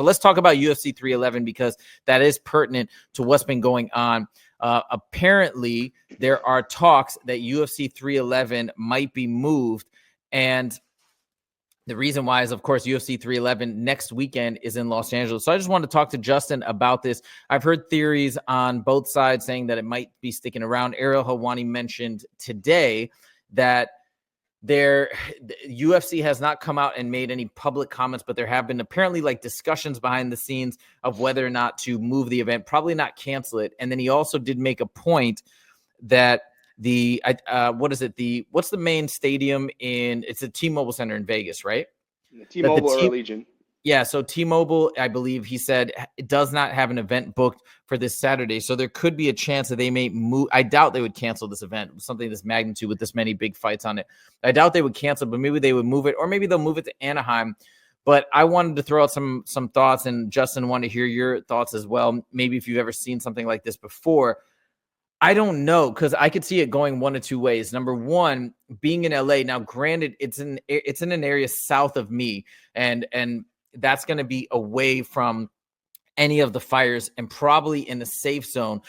But let's talk about UFC 311 because that is pertinent to what's been going on. Apparently, there are talks that UFC 311 might be moved. And the reason why is, of course, UFC 311 next weekend is in Los Angeles. So I just wanted to talk to Justin about this. I've heard theories on both sides saying that it might be sticking around. Ariel Helwani mentioned today that UFC has not come out and made any public comments, but there have been apparently like discussions behind the scenes of whether or not to move the event, probably not cancel it. And then he also did make a point that what's the main stadium it's the T-Mobile Center in Vegas, right? T-Mobile or Allegiant. Yeah, so T-Mobile, I believe he said, it does not have an event booked for this Saturday. So there could be a chance that they may move. I doubt they would cancel this event, something this magnitude with this many big fights on it. I doubt they would cancel, but maybe they would move it, or maybe they'll move it to Anaheim. But I wanted to throw out some thoughts, and Justin, wanted to hear your thoughts as well. Maybe if you've ever seen something like this before. I don't know, because I could see it going one of two ways. Number one, being in LA. Now, granted, it's in an area south of me, and that's going to be away from any of the fires and probably in the safe zone.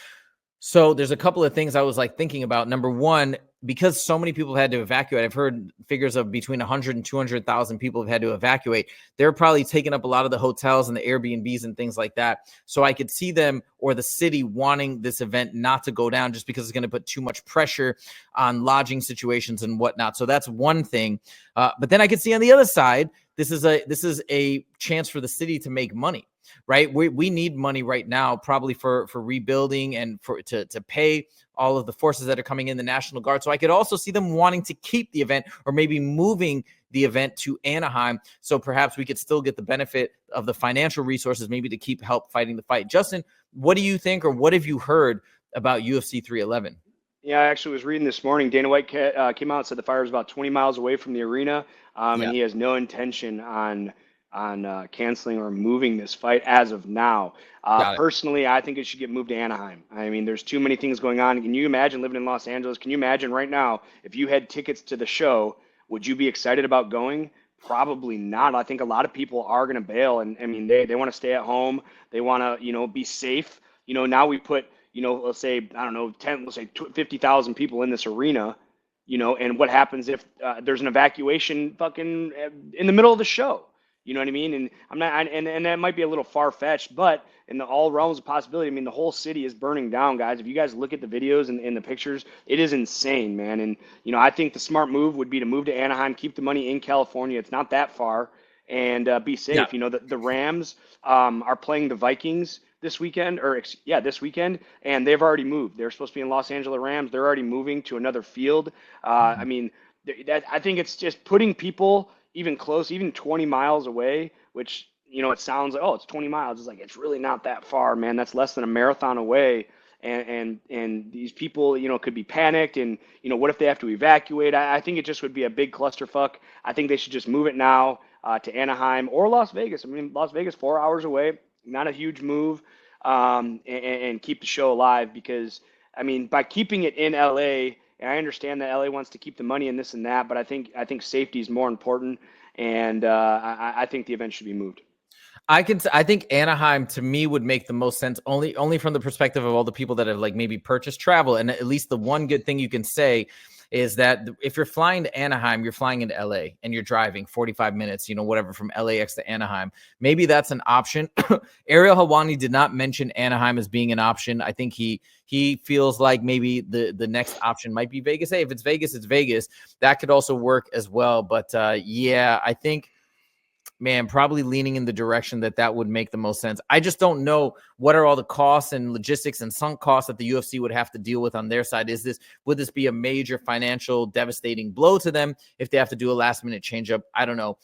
So there's a couple of things I was like thinking about. Number one, because so many people had to evacuate, I've heard figures of between 100 and 200,000 people have had to evacuate. They're probably taking up a lot of the hotels and the Airbnbs and things like that. So I could see them or the city wanting this event not to go down just because it's going to put too much pressure on lodging situations and whatnot. So that's one thing. But then I could see on the other side, this is a chance for the city to make money, right? We need money right now, probably for rebuilding and to pay all of the forces that are coming in, the National Guard. So I could also see them wanting to keep the event or maybe moving the event to Anaheim. So perhaps we could still get the benefit of the financial resources, maybe to keep help fighting the fight. Justin, what do you think, or what have you heard about UFC 311? Yeah, I actually was reading this morning. Dana White came out and said the fire is about 20 miles away from the arena, and he has no intention on canceling or moving this fight as of now. Personally, I think it should get moved to Anaheim. I mean, there's too many things going on. Can you imagine living in Los Angeles? Can you imagine right now if you had tickets to the show, would you be excited about going? Probably not. I think a lot of people are going to bail, and I mean, they want to stay at home. They want to, be safe. Now we put, let's say, I don't know, 50,000 people in this arena, and what happens if there's an evacuation fucking in the middle of the show? You know what I mean? And I'm not, and that might be a little far-fetched, but in all realms of possibility, I mean, the whole city is burning down, guys. If you guys look at the videos and the pictures, it is insane, man. And, I think the smart move would be to move to Anaheim, keep the money in California. It's not that far, and be safe. Yeah. The Rams are playing the Vikings this weekend, and they've already moved. They're supposed to be in Los Angeles Rams. They're already moving to another field. I mean, I think it's just putting people even close, even 20 miles away, which, it sounds like, oh, it's 20 miles. It's like, it's really not that far, man. That's less than a marathon away. And these people, could be panicked. And, what if they have to evacuate? I think it just would be a big clusterfuck. I think they should just move it now to Anaheim or Las Vegas. I mean, Las Vegas, 4 hours away, not a huge move, and keep the show alive because, I mean, by keeping it in LA, and I understand that LA wants to keep the money and this and that, but I think safety is more important, and I think the event should be moved. I think Anaheim to me would make the most sense only from the perspective of all the people that have like maybe purchased travel. And at least the one good thing you can say is that if you're flying to Anaheim, you're flying into LA and you're driving 45 minutes, whatever, from LAX to Anaheim. Maybe that's an option. Ariel Helwani did not mention Anaheim as being an option. I think he feels like maybe the next option might be Vegas. Hey, if it's Vegas, it's Vegas. That could also work as well. But yeah, I think, man, probably leaning in the direction that would make the most sense. I just don't know what are all the costs and logistics and sunk costs that the UFC would have to deal with on their side. Would this be a major financial devastating blow to them if they have to do a last minute change up? I don't know.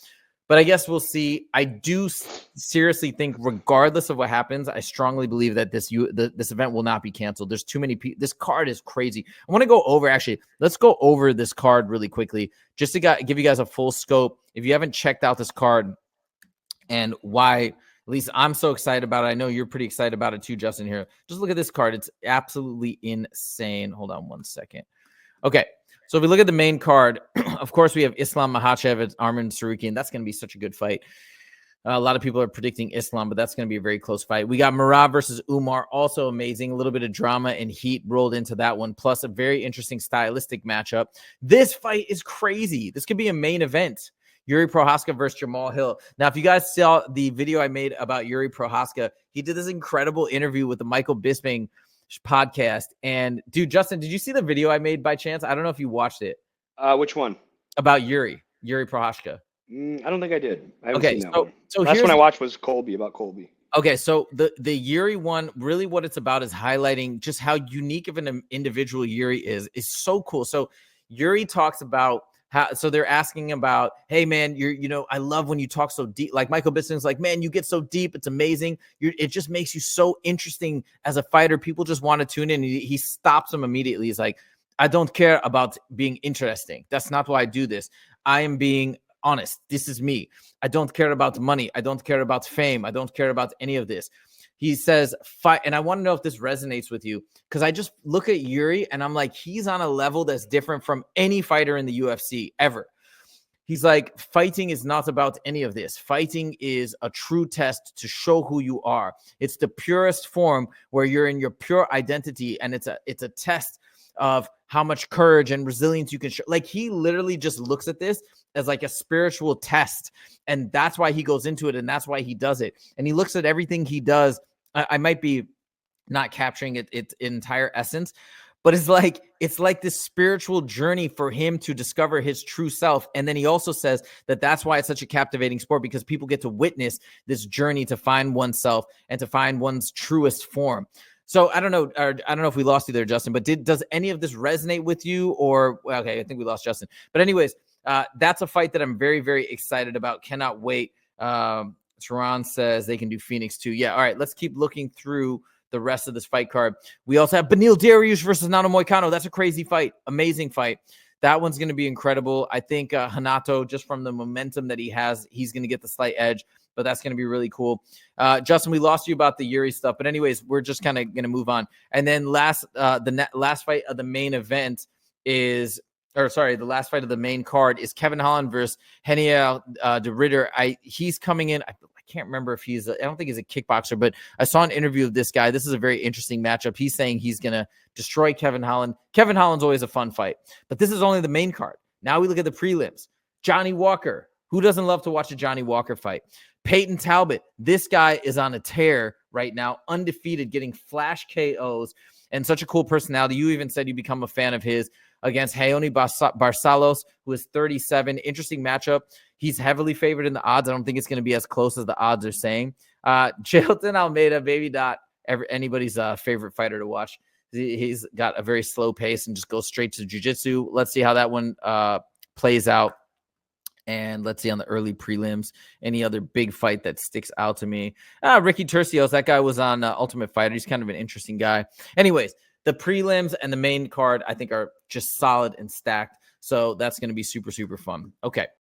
But I guess we'll see. I do seriously think, regardless of what happens, I strongly believe that this event will not be canceled. There's too many people. This card is crazy. I want to go over, actually, let's go over this card really quickly, just to give you guys a full scope. If you haven't checked out this card, and why, at least I'm so excited about it. I know you're pretty excited about it too, Justin, here. Just look at this card. It's absolutely insane. Hold on one second. Okay, so if we look at the main card, of course, we have Islam Makhachev and Arman Tsarukyan. That's going to be such a good fight. A lot of people are predicting Islam, but that's going to be a very close fight. We got Merab versus Umar, also amazing. A little bit of drama and heat rolled into that one, plus a very interesting stylistic matchup. This fight is crazy. This could be a main event. Yuri Prohaska versus Jamal Hill. Now, if you guys saw the video I made about Yuri Prohaska, he did this incredible interview with the Michael Bisping podcast. And dude, Justin, did you see the video I made by chance? I don't know if you watched it. Which one? About Yuri Prohaska. I don't think I did. I haven't seen that one. So last one I watched was Colby, about Colby. Okay, so the Yuri one, really what it's about is highlighting just how unique of an individual Yuri is so cool. So Yuri talks about so they're asking about, hey man, I love when you talk so deep. Like Michael Bisping's like, man, you get so deep, it's amazing. It just makes you so interesting as a fighter. People just want to tune in. He stops him immediately. He's like, I don't care about being interesting. That's not why I do this. I am being honest. This is me. I don't care about money. I don't care about fame. I don't care about any of this. He says, fight. And I want to know if this resonates with you, because I just look at Yuri and I'm like, he's on a level that's different from any fighter in the UFC ever. He's like, fighting is not about any of this. Fighting is a true test to show who you are. It's the purest form where you're in your pure identity, and it's a test of how much courage and resilience you can show. Like, he literally just looks at this as like a spiritual test, and that's why he goes into it, and that's why he does it. And he looks at everything he does. I might be not capturing its entire essence, but it's like this spiritual journey for him to discover his true self. And then he also says that that's why it's such a captivating sport, because people get to witness this journey to find oneself and to find one's truest form. So I don't know if we lost you there, Justin, but does any of this resonate with you? Or, okay, I think we lost Justin. But anyways, that's a fight that I'm very, very excited about. Cannot wait. Tehran says they can do Phoenix too. Yeah, all right, let's keep looking through the rest of this fight card. We also have Beneil Dariush versus Nano Moicano. That's a crazy fight. Amazing fight. That one's going to be incredible. I think Hanato, just from the momentum that he has, he's going to get the slight edge, but that's going to be really cool. Justin, we lost you about the Yuri stuff, but anyways, we're just kind of going to move on. And then the last fight of the main event is, the last fight of the main card is Kevin Holland versus Heniel de Ritter. He's coming in. I can't remember if I don't think he's a kickboxer, but I saw an interview of this guy. This is a very interesting matchup. He's saying he's going to destroy Kevin Holland. Kevin Holland's always a fun fight, but this is only the main card. Now we look at the prelims. Johnny Walker. Who doesn't love to watch a Johnny Walker fight? Peyton Talbot. This guy is on a tear right now, undefeated, getting flash KOs, and such a cool personality. You even said you become a fan of his, against Raoni Barcelos, who is 37. Interesting matchup. He's heavily favored in the odds. I don't think it's going to be as close as the odds are saying. Jailton Almeida, maybe not anybody's favorite fighter to watch. He's got a very slow pace and just goes straight to jiu-jitsu. Let's see how that one plays out. And let's see on the early prelims, any other big fight that sticks out to me. Ricky Tercios, that guy was on Ultimate Fighter. He's kind of an interesting guy. Anyways, the prelims and the main card, I think, are just solid and stacked. So that's going to be super, super fun. Okay,